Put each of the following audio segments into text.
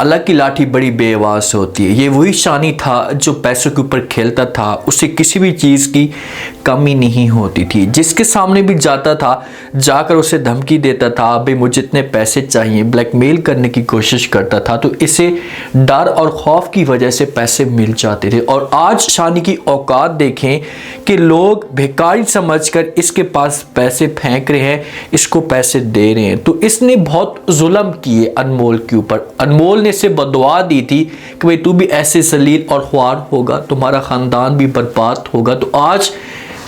अलग की लाठी बड़ी बेआवाज होती है। ये वही शानी था जो पैसों के ऊपर खेलता था, उसे किसी भी चीज़ की कमी नहीं होती थी। जिसके सामने भी जाता था जाकर उसे धमकी देता था, भाई मुझे इतने पैसे चाहिए, ब्लैकमेल करने की कोशिश करता था। तो इसे डर और खौफ की वजह से पैसे मिल जाते थे। और आज शानी की औकात देखें कि लोग भिखारी समझकर इसके पास पैसे फेंक रहे हैं, इसको पैसे दे रहे हैं। तो इसने बहुत जुल्म किए अनमोल के ऊपर। अनमोल ने इसे बददुआ दी थी कि भाई तू भी ऐसे जलील और ख्वार होगा, तुम्हारा खानदान भी बर्बाद होगा। तो आज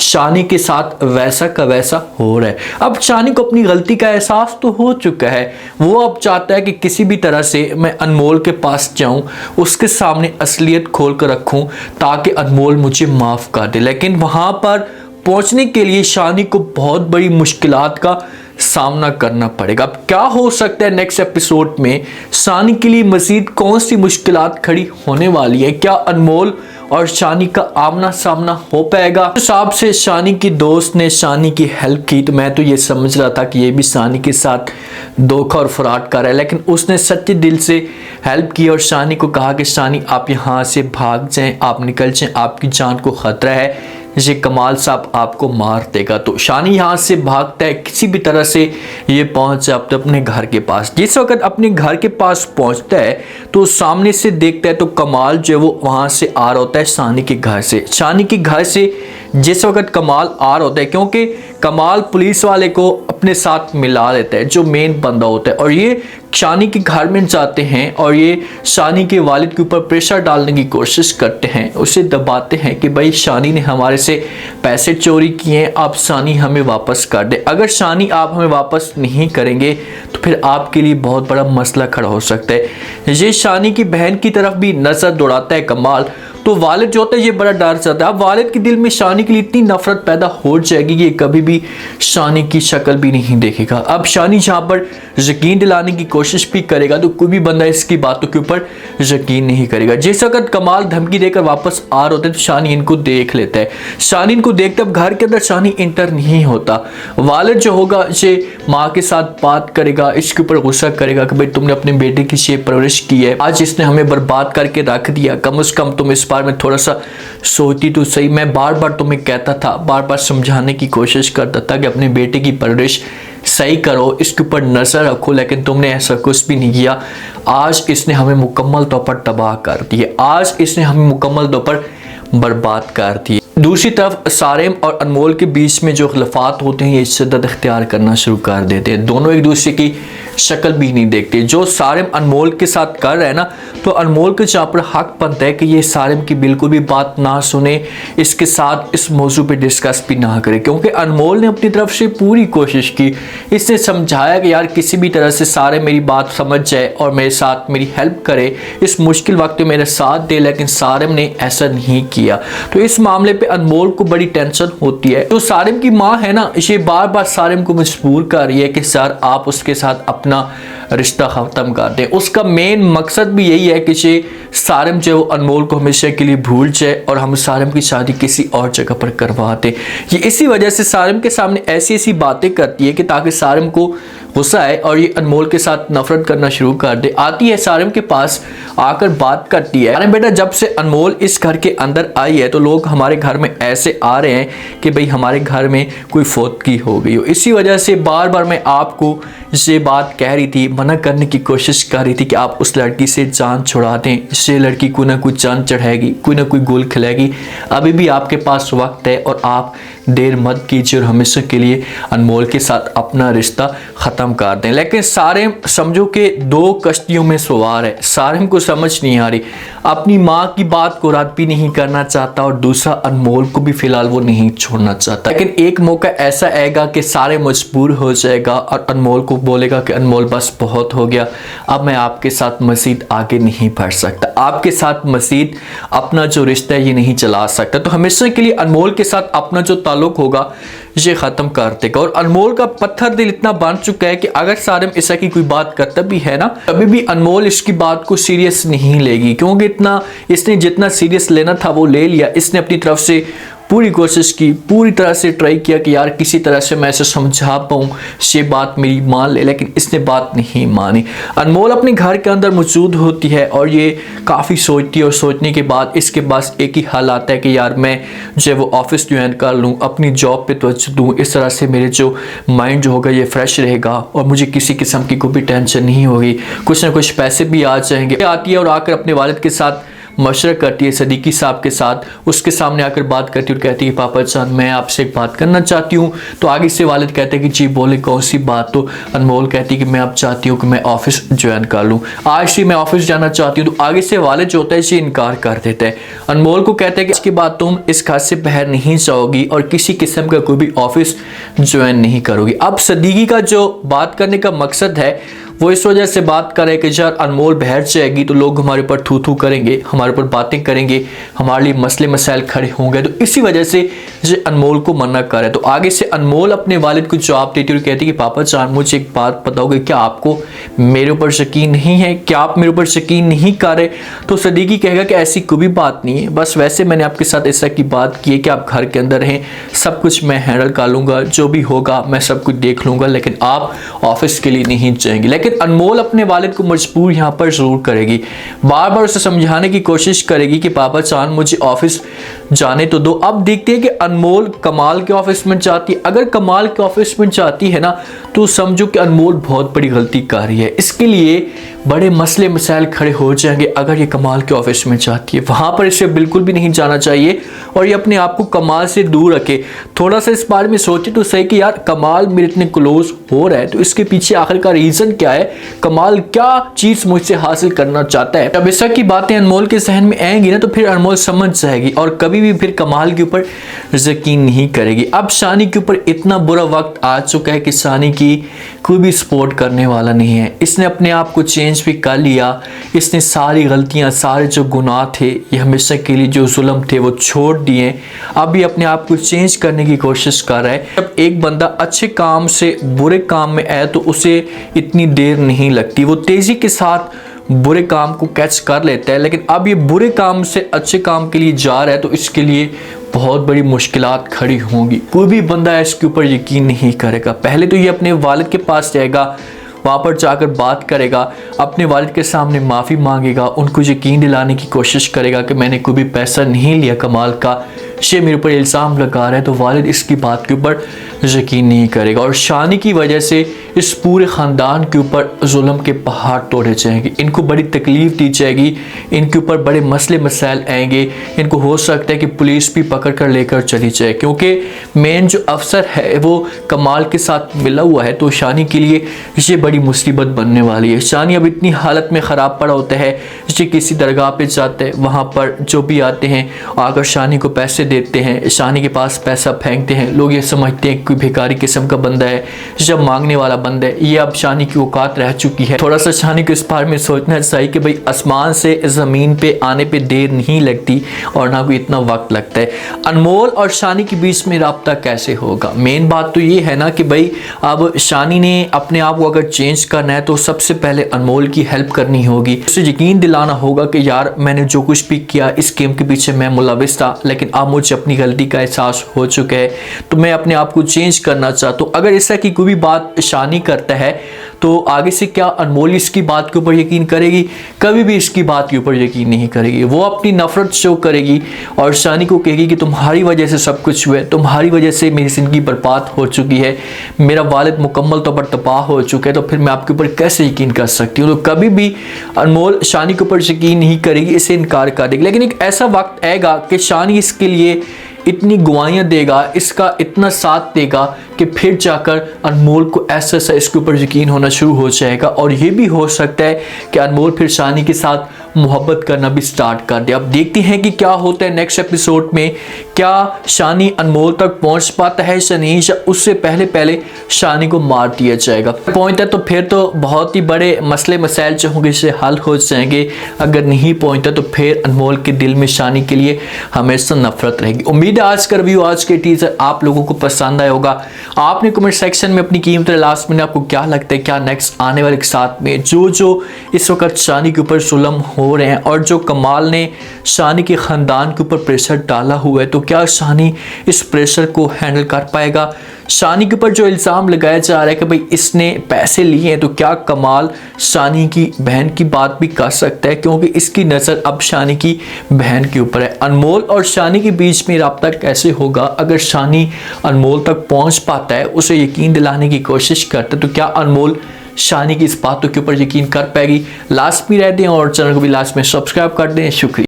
शानी के साथ वैसा का वैसा हो रहा है। अब शानी को अपनी गलती का एहसास तो हो चुका है। वो अब चाहता है कि किसी भी तरह से मैं अनमोल के पास जाऊं, उसके सामने असलियत खोल कर रखूं ताकि अनमोल मुझे माफ़ कर दे। लेकिन वहां पर पहुंचने के लिए शानी को बहुत बड़ी मुश्किलात का सामना करना पड़ेगा। अब क्या हो सकता है नेक्स्ट एपिसोड में, शानी के लिए मजीद कौन सी मुश्किलात खड़ी होने वाली है? क्या अनमोल और शानी का आमना सामना हो पाएगा? उस हिसाब से शानी की दोस्त ने शानी की हेल्प की तो मैं तो ये समझ रहा था कि ये भी शानी के साथ धोखा और फ्रॉड कर रहा है, लेकिन उसने सच्चे दिल से हेल्प की और शानी को कहा कि शानी आप यहाँ से भाग जाएं, आप निकल जाएं, आपकी जान को खतरा है, ये कमाल साहब आपको मार देगा। तो शानी यहाँ से भागता है, किसी भी तरह से ये पहुंच जाता है अपने घर के पास। जिस वक्त अपने घर के पास पहुंचता है तो सामने से देखता है तो कमाल जो है वो वहां से आ रहा होता है शानी के घर से। शानी के घर से जिस वक्त कमाल आ रहा होता है, क्योंकि कमाल पुलिस वाले को अपने साथ मिला लेता है जो मेन बंदा होता है, और ये शानी के घर में जाते हैं और ये शानी के वालिद के ऊपर प्रेशर डालने की कोशिश करते हैं, उसे दबाते हैं कि भाई शानी ने हमारे से पैसे चोरी किए हैं, आप शानी हमें वापस कर दे। अगर शानी आप हमें वापस नहीं करेंगे तो फिर आपके लिए बहुत बड़ा मसला खड़ा हो सकता है। ये शानी की बहन की तरफ भी नजर दौड़ाता है कमाल। तो वालिद जो होता है ये बड़ा डर जाता है। अब वालिद के दिल में शानी के लिए इतनी नफरत पैदा हो जाएगी कि कभी भी शानी की शक्ल भी नहीं देखेगा। अब शानी जहाँ पर यकीन दिलाने की कोशिश भी करेगा तो कोई भी बंदा इसकी बातों के ऊपर यकीन नहीं करेगा। जिस वक्त कमाल धमकी देकर वापस आ रहे होते तो शानी इनको देख लेता है। शानी इनको देखते अब घर के अंदर शानी इंटर नहीं होता। वालिद जो होगा ये माँ के साथ बात करेगा, इसके ऊपर गुस्सा करेगा कि भाई तुमने अपने बेटे की शेप परवरिश की है, आज इसने हमें बर्बाद करके रख दिया, कम से कम तुम इस बार में थोड़ा सा सोचती तो सही। मैं बार बार तुम्हें कहता था, बार बार समझाने की कोशिश करता था कि अपने बेटे की परवरिश सही करो, इसके ऊपर नजर रखो, लेकिन तुमने ऐसा कुछ भी नहीं किया। आज इसने हमें मुकम्मल तौर पर तबाह कर दी है, आज इसने हमें मुकम्मल तौर पर बर्बाद कर दी है। दूसरी तरफ सारेम और अनमोल के बीच में जो खिलाफात होते हैं ये शिद्दत इख्तियार करना शुरू कर देते हैं। दोनों एक दूसरे की शक्ल भी नहीं देखते। जो सारेम अनमोल के साथ कर रहा है ना, तो अनमोल के जहाँ पर हक बनता है कि ये सारेम की बिल्कुल भी बात ना सुने, इसके साथ इस मौजू पे डिस्कस भी ना करे, क्योंकि अनमोल ने अपनी तरफ से पूरी कोशिश की। इसने समझाया कि यार किसी भी तरह से सारेम मेरी बात समझ जाए और मेरे साथ मेरी हेल्प करे, इस मुश्किल वक्त में मेरा साथ दे, लेकिन सारेम ने ऐसा नहीं किया। तो इस मामले पे अनमोल को बड़ी टेंशन होती है। तो सारेम की माँ है ना, ये बार बार सारेम को मजबूर कर रही है कि सर आप उसके साथ अपना रिश्ता ख़त्म कर दें। उसका मेन मकसद भी यही है कि ये सारेम जो अनमोल को हमेशा के लिए भूल जाए और हम सारेम की शादी किसी और जगह पर करवा दें। ये इसी वजह से सारेम के सामने ऐसी ऐसी बातें करती है कि ताकि सारेम को गुस्सा आए और ये अनमोल के साथ नफरत करना शुरू कर दे। आती है सारेम के पास, आकर बात करती है, अरे बेटा जब से अनमोल इस घर के अंदर आई है तो लोग हमारे घर में ऐसे आ रहे हैं कि भाई हमारे घर में कोई फौतगी हो गई हो। इसी वजह से बार बार मैं आपको ये बात कह रही थी, मना करने की कोशिश कर रही थी कि आप उस लड़की से जान छुड़ा दें। इससे लड़की कोई ना कोई जान चढ़ाएगी, कोई ना कोई गोल खिलाएगी। अभी भी आपके पास वक्त है और आप देर मत कीजिए और हमेशा के लिए अनमोल के साथ अपना रिश्ता ख़त्म कर दें। लेकिन सारेम समझो कि दो कश्तियों में सवार है। सारेम को समझ नहीं आ रही, अपनी माँ की बात को रद्द भी नहीं करना चाहता और दूसरा अनमोल को भी फिलहाल वो नहीं छोड़ना चाहता। लेकिन एक मौका ऐसा आएगा कि सारे मजबूर हो जाएगा और अनमोल को बोलेगा कि अनमोल बस बहुत हो गया, अब मैं आपके साथ मज़ीद आगे नहीं बढ़ सकता, आपके साथ मज़ीद अपना जो रिश्ता है ये नहीं चला सकता। तो हमेशा के लिए अनमोल के साथ अपना जो ताल्लुक होगा ये ख़त्म कर देगा। और अनमोल का पत्थर दिल इतना बन चुका है कि अगर सारेम ऐसा की कोई बात करता भी है ना, कभी भी अनमोल इसकी बात को सीरियस नहीं लेगी, क्योंकि इतना इसने जितना सीरियस लेना था वो ले लिया। इसने अपनी तरफ से पूरी कोशिश की, पूरी तरह से ट्राई किया कि यार किसी तरह से मैं इसे समझा पाऊँ, ये बात मेरी मान ले, लेकिन इसने बात नहीं मानी। अनमोल अपने घर के अंदर मौजूद होती है और ये काफ़ी सोचती है और सोचने के बाद इसके पास एक ही हल आता है कि यार मैं जो है वो ऑफिस ज्वाइन कर लूँ, अपनी जॉब पे तवज्जो दूँ, इस तरह से मेरे जो माइंड जो होगा ये फ्रेश रहेगा और मुझे किसी किस्म की कोई भी टेंशन नहीं होगी, कुछ ना कुछ पैसे भी आ जाएंगे। आती है और आकर अपने वालिद के साथ मशवरा करती है, सदीकी साहब के साथ, उसके सामने आकर बात करती है और कहती है पापा जान मैं आपसे एक बात करना चाहती हूँ। तो आगे से वालिद कहते हैं कि जी बोले कौन सी बात। तो अनमोल कहती है कि मैं अब चाहती हूँ कि मैं ऑफिस ज्वाइन कर लूँ, आज से मैं ऑफिस जाना चाहती हूँ। तो आगे से वालिद जो होता है इसे इनकार कर देता है। अनमोल को कहता है कि इसके बाद तुम इस घर से बाहर नहीं जाओगी और किसी किस्म का कोई भी ऑफिस ज्वाइन नहीं करोगी। अब सदीकी का जो बात करने का मकसद है वो इस वजह से बात करे कि यार अनमोल बाहर जाएगी तो लोग हमारे ऊपर थू थू करेंगे, हमारे ऊपर बातें करेंगे, हमारे लिए मसले मसाइल खड़े होंगे, तो इसी वजह से ये अनमोल को मना करे। तो आगे से अनमोल अपने वालिद को जवाब देती है और कहती है कि पापा जान मुझे एक बात बताओगे, क्या आपको मेरे ऊपर यकीन नहीं है, क्या आप मेरे ऊपर यकीन नहीं कर रहे? तो सदीकी कहेगा कि ऐसी कोई भी बात नहीं है, बस वैसे मैंने आपके साथ ऐसा की बात की है कि आप घर के अंदर रहें, सब कुछ मैं हैंडल कर लूँगा, जो भी होगा मैं सब कुछ देख लूँगा, लेकिन आप ऑफिस के लिए नहीं जाएंगे। लेकिन अनमोल अपने वालिद को मजबूर यहाँ पर जरूर करेगी, बार बार उसे समझाने की कोशिश करेगी कि पापा चांद मुझे ऑफिस जाने तो दो। अब देखते हैं कि अनमोल कमाल के ऑफिस में जाती है। अगर कमाल के ऑफिस में जाती है ना तो समझो कि अनमोल बहुत बड़ी गलती कर रही है, इसके लिए बड़े मसले मसाइल खड़े हो जाएंगे। अगर ये कमाल के ऑफिस में जाती है वहां पर इसे बिल्कुल भी नहीं जाना चाहिए और ये अपने आप को कमाल से दूर रखे। थोड़ा सा इस बारे में सोचे तो सही कि यार कमाल मेरे इतने क्लोज हो रहा है तो इसके पीछे आखिर का रीजन क्या है, कमाल क्या चीज मुझसे हासिल करना चाहता है। अब इस की बातें अनमोल के जहन में आएंगी ना तो फिर अनमोल समझ जाएगी और कभी भी फिर कमाल के ऊपर यकीन नहीं करेगी। अब शानी के ऊपर इतना बुरा वक्त आ चुका है कि शानी की कोई भी सपोर्ट करने वाला नहीं है। इसने अपने आप को चेंज भी कर लिया, इसने सारी गलतियां, सारे जो गुनाह थे, ये हमेशा के लिए जो जुल्म थे वो छोड़ दिए। अब ये अपने आप को चेंज करने की कोशिश कर रहा है। जब एक बंदा अच्छे काम से बुरे काम में आए तो उसे इतनी देर नहीं लगती, वो तेजी के साथ बुरे काम को कैच कर लेता है। लेकिन अब ये बुरे काम से अच्छे काम के लिए जा रहा है तो इसके लिए बहुत बड़ी मुश्किलात खड़ी होंगी। कोई भी बंदा इसके ऊपर यकीन नहीं करेगा। पहले तो ये अपने वालिद के पास जाएगा, वहाँ पर जाकर बात करेगा, अपने वालिद के सामने माफ़ी मांगेगा, उनको यकीन दिलाने की कोशिश करेगा कि मैंने कोई भी पैसा नहीं लिया कमाल का, ये मेरे ऊपर इल्ज़ाम लगा रहा है। तो वालिद इसकी बात के ऊपर यकीन नहीं करेगा और शानी की वजह से इस पूरे ख़ानदान के ऊपर जुल्म के पहाड़ तोड़े जाएंगे, इनको बड़ी तकलीफ़ दी जाएगी, इनके ऊपर बड़े मसले मसाइल आएंगे। इनको हो सकता है कि पुलिस भी पकड़ कर लेकर चली जाए क्योंकि मेन जो अफसर है वो कमाल के साथ मिला हुआ है। तो शानी के लिए ये बड़ी मुसीबत बनने वाली है। शानी अब इतनी हालत में ख़राब पड़ा होता है, ये किसी दरगाह पे जाते हैं, वहाँ पर जो भी आते हैं आकर शानी को पैसे देते हैं, शानी के पास पैसा फेंकते हैं। लोग ये समझते हैं कोई भिखारी किस्म का बंदा है, जब मांगने वाला बंदा है। ये अब शानी की औकात रह चुकी है। थोड़ा सा शानी को इस बारे में सोचना चाहिए कि भाई आसमान से ज़मीन पे आने पे देर नहीं लगती और ना कोई इतना वक्त लगता है। अनमोल और शानी के बीच में रब्ता कैसे होगा? मेन बात तो ये है ना कि भाई अब शानी ने अपने आप को अगर चेंज करना है तो सबसे पहले अनमोल की हेल्प करनी होगी, उसे यकीन दिलाना होगा कि यार मैंने जो कुछ भी किया इस गेम के पीछे मैं मुलविस था, लेकिन अब मुझे अपनी गलती का एहसास हो चुका है तो मैं अपने आप को चेंज करना चाहता हूँ। अगर इस तरह की कोई भी बात शानी करता है तो आगे से क्या अनमोल इसकी बात के ऊपर यकीन करेगी? कभी भी इसकी बात के ऊपर यकीन नहीं करेगी। वो अपनी नफरत शो करेगी और शानी को कहेगी कि तुम्हारी वजह से सब कुछ हुआ है, तुम्हारी वजह से मेरी ज़िंदगी बर्बाद हो चुकी है, मेरा वालिद मुकम्मल तौर पर तबाह हो चुका है, तो फिर मैं आपके ऊपर कैसे यकीन कर सकती हूँ? तो कभी भी अनमोल शानी के ऊपर यकीन नहीं करेगी, इसे इनकार कर देगी। लेकिन एक ऐसा वक्त आएगा कि शानी इसके लिए इतनी गवाहियाँ देगा, इसका इतना साथ देगा कि फिर जाकर अनमोल को ऐसा इसके ऊपर यकीन होना शुरू हो जाएगा और ये भी हो सकता है कि अनमोल फिर शानी के साथ मोहब्बत करना भी स्टार्ट कर दे। अब देखते हैं कि क्या होता है नेक्स्ट एपिसोड में। क्या शानी अनमोल तक पहुंच पाता है या नहीं, या उससे पहले शानी को मार दिया जाएगा? पहुंचता है तो फिर तो बहुत ही बड़े मसले मसाइल जो होंगे इससे हल हो जाएंगे। अगर नहीं पहुंचता तो फिर अनमोल के दिल में शानी के लिए हमेशा नफरत रहेगी। उम्मीद है आज का रिव्यू, आज के टीजर आप लोगों को पसंद आया होगा। आपने कमेंट सेक्शन में अपनी कीमत लास्ट में आपको क्या लगता है, क्या नेक्स्ट आने वाले के साथ में जो इस वक्त शानी के ऊपर जुल्म हो रहे हैं और जो कमाल ने शानी के ख़ानदान के ऊपर प्रेशर डाला हुआ है, तो क्या शानी इस प्रेशर को हैंडल कर पाएगा? शानी के ऊपर जो इल्ज़ाम लगाया जा रहा है कि भाई इसने पैसे लिए हैं, तो क्या कमाल शानी की बहन की बात भी कर सकता है, क्योंकि इसकी नज़र अब शानी की बहन के ऊपर है। अनमोल और शानी के बीच में रब्ता कैसे होगा? अगर शानी अनमोल तक पहुंच पाता है, उसे यकीन दिलाने की कोशिश करता है, तो क्या अनमोल शानी की इस बातों के ऊपर यकीन कर पाएगी? लास्ट में रहते हैं और चैनल को भी लास्ट में सब्सक्राइब कर दें। शुक्रिया।